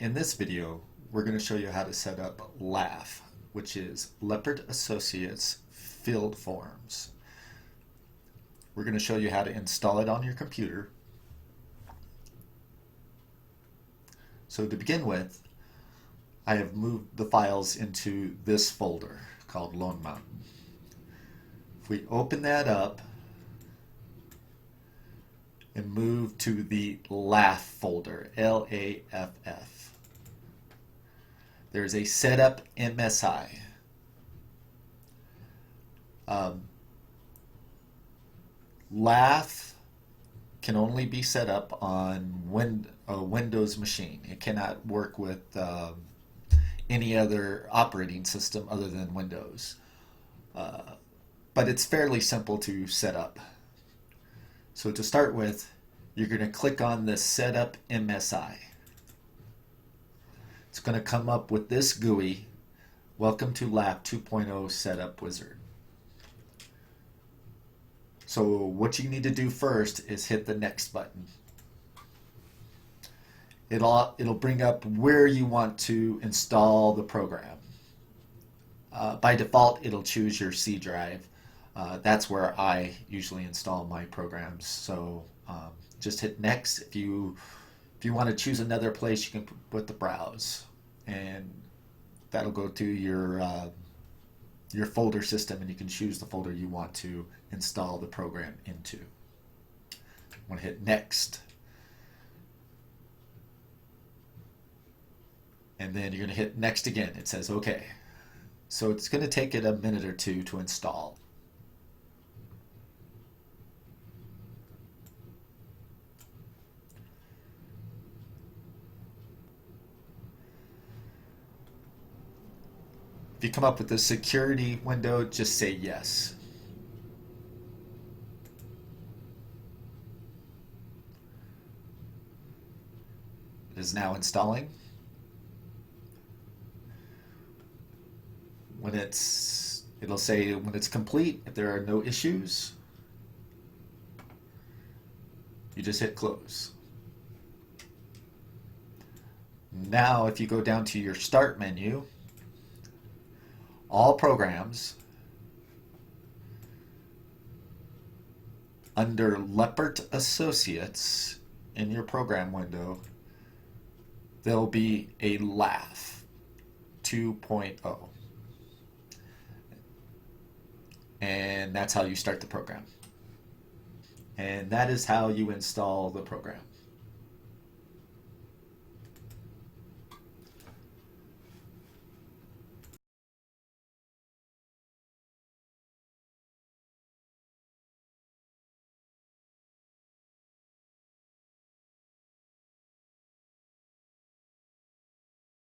In this video, we're going to show you how to set up LAFF, which is Leopard Associates Field Forms. We're going to show you how to install it on your computer. So to begin with, I have moved the files into this folder called Lone Mountain. If we open that up and move to the LAFF folder, LAFF, there's a Setup MSI. LAFF can only be set up on a Windows machine. It cannot work with any other operating system other than Windows. But it's fairly simple to set up. So to start with, you're going to click on the Setup MSI. It's going to come up with this GUI, Welcome to LAFF 2.0 Setup Wizard. So what you need to do first is hit the Next button. It'll bring up where you want to install the program. By default, it'll choose your C drive. That's where I usually install my programs. So just hit Next. If you want to choose another place, you can put the browse, and that'll go to your folder system, and you can choose the folder you want to install the program into. I'm going to hit Next, and then you're going to hit Next again. It says OK. So it's going to take it a minute or two to install. If you come up with the security window, just say yes. It is now installing. It'll say when it's complete, if there are no issues, you just hit close. Now if you go down to your Start menu, all programs under Leopard Associates in your program window, there'll be a LAFF 2.0. And that's how you start the program. And that is how you install the program.